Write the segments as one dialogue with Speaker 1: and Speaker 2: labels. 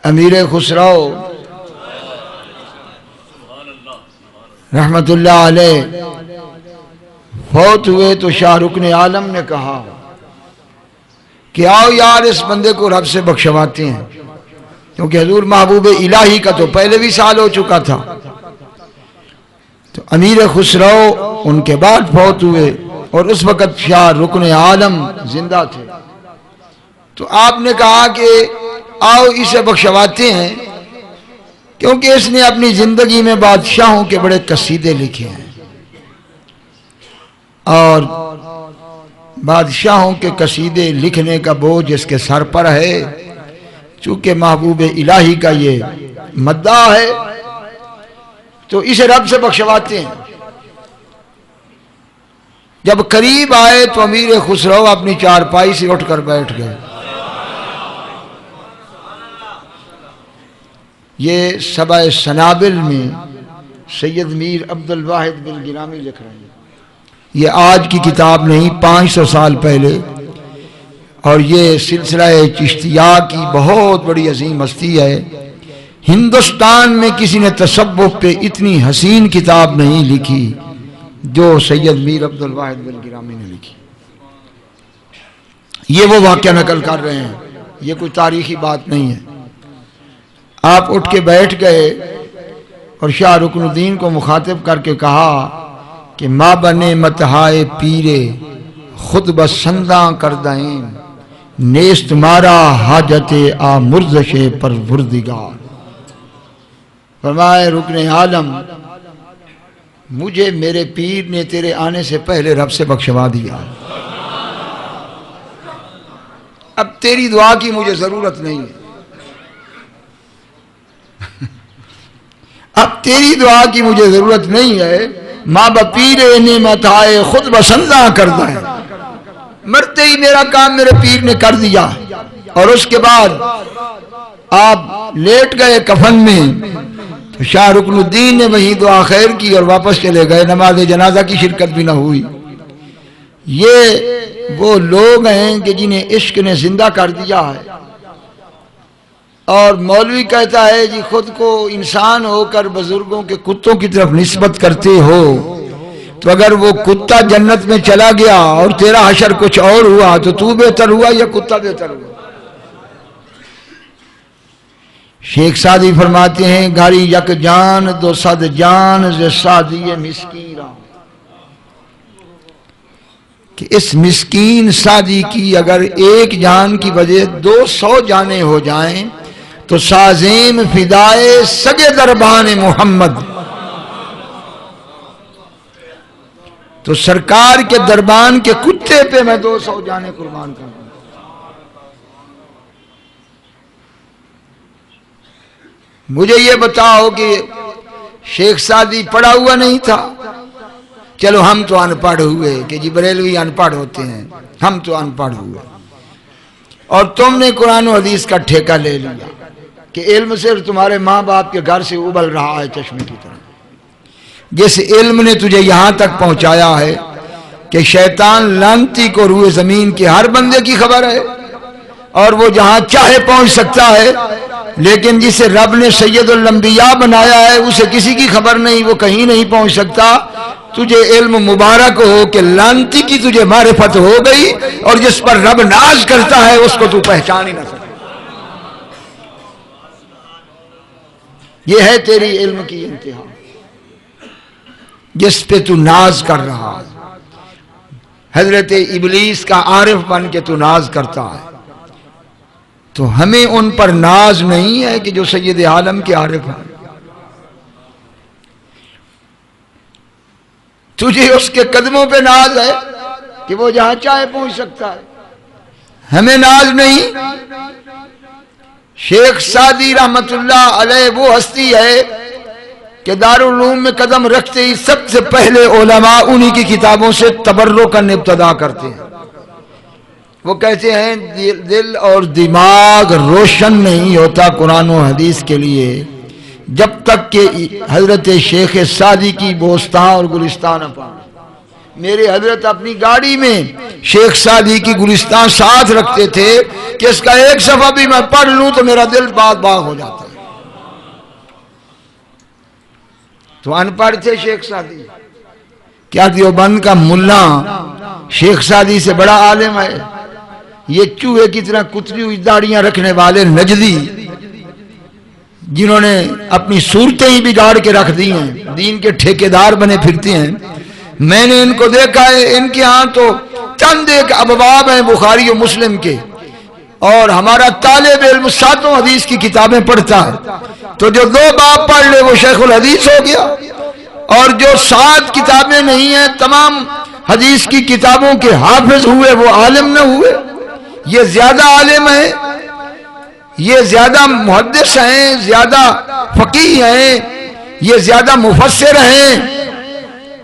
Speaker 1: امیر خسرو رحمت اللہ علیہ فوت ہوئے تو شاہ رکن عالم نے کہا کہ آؤ یار اس بندے کو رب سے بخشواتے ہیں، کیونکہ حضور محبوب الہی کا تو پہلے بھی سال ہو چکا تھا۔ تو امیر خسرو ان کے بعد فوت ہوئے اور اس وقت شاہ رکن عالم زندہ تھے، تو آپ نے کہا کہ آؤ اسے بخشواتے ہیں، کیونکہ اس نے اپنی زندگی میں بادشاہوں کے بڑے قصیدے لکھے ہیں، اور بادشاہوں کے قصیدے لکھنے کا بوجھ اس کے سر پر ہے، چونکہ محبوب الہی کا یہ مداح ہے تو اسے رب سے بخشواتے ہیں۔ جب قریب آئے تو امیر خسرو اپنی چارپائی سے اٹھ کر بیٹھ گئے۔ یہ سبع سنابل میں سید میر عبد الواحد بن گرامی لکھ رہے ہیں، یہ آج کی کتاب نہیں، 500 سال پہلے، اور یہ سلسلہ چشتیہ کی بہت بڑی عظیم ہستی ہے۔ ہندوستان میں کسی نے تصوف پہ اتنی حسین کتاب نہیں لکھی جو سید میر عبد الواحد بن گرامی نے لکھی۔ یہ وہ واقعہ نقل کر رہے ہیں، یہ کوئی تاریخی بات نہیں ہے۔ آپ اٹھ کے بیٹھ گئے اور شاہ رکن الدین کو مخاطب کر کے کہا کہ ماں بنے متہائے پیرے خود بسنداں کردائیں، نیست مارا حاجت آمرزش پروردگار۔ فرمائے رکن عالم، مجھے میرے پیر نے تیرے آنے سے پہلے رب سے بخشوا دیا، اب تیری دعا کی مجھے ضرورت نہیں ہے، اب تیری دعا کی مجھے ضرورت نہیں ہے۔ ماں بپیر نعمت آئے خود بسندہ کردہ ہے، مرتے ہی میرا کام میرے پیر نے کر دیا۔ اور اس کے بعد آپ لیٹ گئے کفن میں، تو شاہ رکن الدین نے وہی دعا خیر کی اور واپس چلے گئے، نماز جنازہ کی شرکت بھی نہ ہوئی۔ یہ وہ لوگ ہیں کہ جنہیں عشق نے زندہ کر دیا ہے، اور مولوی کہتا ہے جی خود کو انسان ہو کر بزرگوں کے کتوں کی طرف نسبت کرتے ہو، تو اگر وہ کتا جنت میں چلا گیا اور تیرا حشر کچھ اور ہوا تو بہتر ہوا یا کتا بہتر ہوا؟ شیخ سعدی فرماتے ہیں گھری یک جان دو صد جان ز سعدی مسکین را، کہ اس مسکین سعدی کی اگر ایک جان کی وجہ 200 جانیں ہو جائیں تو سازیم فدائے سگے دربان محمد، تو سرکار کے دربان کے کتے پہ میں 200 جانیں قربان کروں۔ مجھے یہ بتاؤ کہ شیخ سعدی پڑھا ہوا نہیں تھا؟ چلو ہم تو ان پڑھ ہوئے کہ جی بریلوی ان پڑھ ہوتے ہیں، ہم تو ان پڑھ ہوئے، اور تم نے قرآن و حدیث کا ٹھیکہ لے لیا کہ علم صرف تمہارے ماں باپ کے گھر سے ابل رہا ہے چشمے کی طرح۔ جس علم نے تجھے یہاں تک پہنچایا ہے کہ شیطان لعنتی کو روئے زمین کے ہر بندے کی خبر ہے، اور وہ جہاں چاہے پہنچ سکتا ہے، لیکن جسے رب نے سید الانبیاء بنایا ہے اسے کسی کی خبر نہیں، وہ کہیں نہیں پہنچ سکتا۔ تجھے علم مبارک ہو کہ لعنتی کی تجھے معرفت ہو گئی، اور جس پر رب ناز کرتا ہے اس کو تو پہچان ہی نہ سکتا۔ یہ ہے تیری علم کی انتہا، جس پہ تو ناز کر رہا ہے۔ حضرت ابلیس کا عارف بن کے تو ناز کرتا ہے، تو ہمیں ان پر ناز نہیں ہے کہ جو سید عالم کے عارف ہیں۔ تجھے اس کے قدموں پہ ناز ہے کہ وہ جہاں چاہے پہنچ سکتا ہے، ہمیں ناز نہیں۔ شیخ سعدی رحمت اللہ علیہ وہ ہستی ہے کہ دارالعلوم میں قدم رکھتے ہی سب سے پہلے علماء انہی کی کتابوں سے تبرک کرنے ابتدا کرتے ہیں۔ وہ کہتے ہیں دل اور دماغ روشن نہیں ہوتا قرآن و حدیث کے لیے جب تک کہ حضرت شیخ سعدی کی بوستان اور گلستان نہ پائیں۔ میرے حضرت اپنی گاڑی میں شیخ سعدی کی گلستان ساتھ رکھتے تھے کہ اس کا ایک صفحہ بھی میں پڑھ لوں تو میرا دل باغ باغ ہو جاتا ہے. تو ان پڑھ تھے شیخ سعدی. کیا دیوبند کا ملا شیخ سعدی سے بڑا عالم ہے؟ یہ چوہے کی طرح کتری ہوئی داڑیاں رکھنے والے نجدی جنہوں نے اپنی صورتیں ہی بگاڑ کے رکھ دی ہیں، دین کے ٹھیکیدار بنے پھرتے ہیں. میں نے ان کو دیکھا ہے، ان کے ہاں تو چند ایک ابواب ہیں بخاری و مسلم کے، اور ہمارا طالب علم 7 حدیث کی کتابیں پڑھتا ہے تو جو 2 باب پڑھ لے وہ شیخ الحدیث ہو گیا، اور جو 7 کتابیں نہیں ہیں تمام حدیث کی کتابوں کے حافظ ہوئے وہ عالم نہ ہوئے. یہ زیادہ عالم ہیں، یہ زیادہ محدث ہیں، زیادہ فقیہ ہیں، یہ زیادہ مفسر ہیں.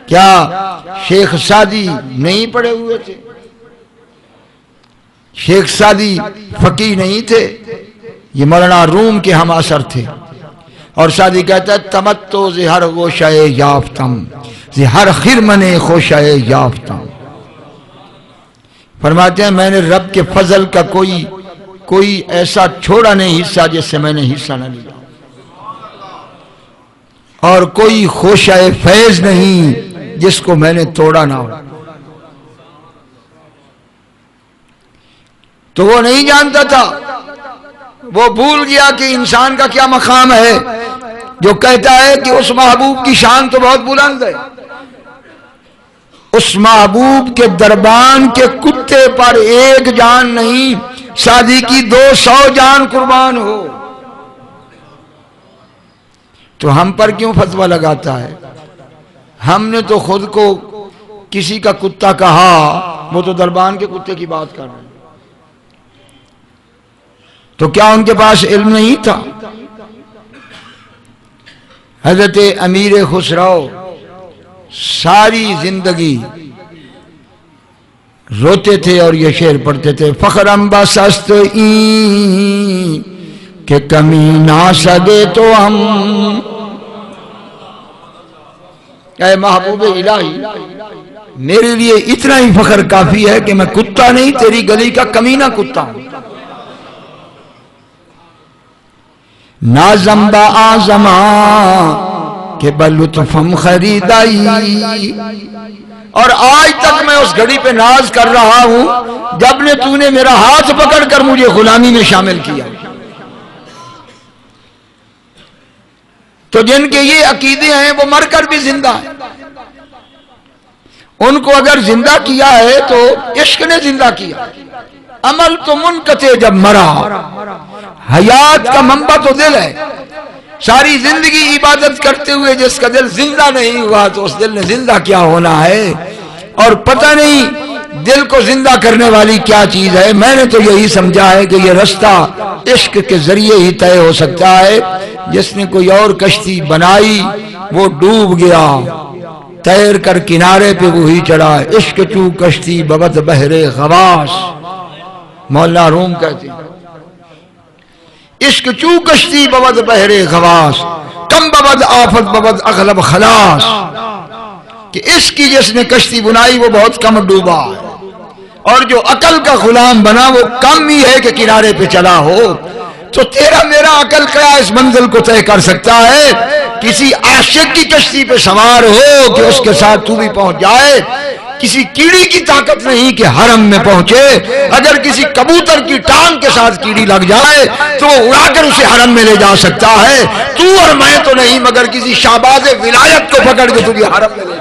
Speaker 1: کیا شیخ سعدی نہیں پڑھے ہوئے تھے؟ شیخ سعدی فقیہ نہیں تھے؟ یہ مولانا روم کے ہم اثر تھے. اور سعدی کہتا ہے تمتو زہر گوشہ یافتم زہر خرمن خوشہ یافتم. فرماتے ہیں میں نے رب کے فضل کا کوئی ایسا چھوڑا نہیں حصہ جس سے میں نے حصہ نہ لیا، اور کوئی خوشہ فیض نہیں جس کو میں نے توڑا نہ ہو. تو وہ نہیں جانتا تھا، وہ بھول گیا کہ انسان کا کیا مقام ہے، جو کہتا ہے کہ اس محبوب کی شان تو بہت بلند ہے. اس محبوب کے دربان کے کتے پر ایک جان نہیں، سعدی کی 200 جان قربان ہو. تو ہم پر کیوں فتویٰ لگاتا ہے؟ ہم نے تو خود کو کسی کا کتا کہا، وہ تو دربان کے کتے کی بات کر رہے ہیں. تو کیا ان کے پاس علم نہیں تھا؟ حضرت امیر خسرو ساری زندگی روتے تھے اور یہ شعر پڑھتے تھے، فخرم بسست این کہ کمی نہ سگے تو ہم. اے محبوب الہی میرے لیے اتنا ہی فخر کافی ہے کہ میں کتا نہیں، تیری گلی کا کمینہ کتا ہوں. نازم با آزماں کہ بلطفم خریدائی. اور آج تک میں اس گھڑی پہ ناز کر رہا ہوں جب نے تو نے میرا ہاتھ پکڑ کر مجھے غلامی میں شامل کیا. تو جن کے یہ عقیدے ہیں وہ مر کر بھی زندہ ہیں. ان کو اگر زندہ کیا ہے تو عشق نے زندہ کیا. عمل تو منقطع جب مرا، حیات کا منبع تو دل ہے. ساری زندگی عبادت کرتے ہوئے جس کا دل زندہ نہیں ہوا تو اس دل نے زندہ کیا ہونا ہے. اور پتہ نہیں دل کو زندہ کرنے والی کیا چیز ہے. میں نے تو یہی سمجھا ہے کہ یہ رستہ عشق کے ذریعے ہی طے ہو سکتا ہے. جس نے کوئی اور کشتی بنائی وہ ڈوب گیا، تیر کر کنارے پہ وہی چڑھا. عشق چو کشتی ببد بحر غواص، مولانا روم کہتے ہیں عشق چو کشتی ببد بحر غواص، کم ببد آفت ببد اغلب خلاص. کہ عشق کی جس نے کشتی بنائی وہ بہت کم ڈوبا ہے، اور جو عقل کا غلام بنا وہ کم ہی ہے کہ کنارے پہ چلا ہو. تو تیرا میرا عقل کیا اس منزل کو طے کر سکتا ہے؟ کسی عاشق کی کشتی پہ سوار ہو کہ اس کے ساتھ تو بھی پہنچ جائے. کسی کیڑی کی طاقت نہیں کہ حرم میں پہنچے. اگر کسی کبوتر کی ٹانگ کے ساتھ کیڑی لگ جائے تو وہ اڑا کر اسے حرم میں لے جا سکتا ہے. تو اور میں تو نہیں، مگر کسی شہباز ولایت کو پکڑ کے تجھے حرم میں لے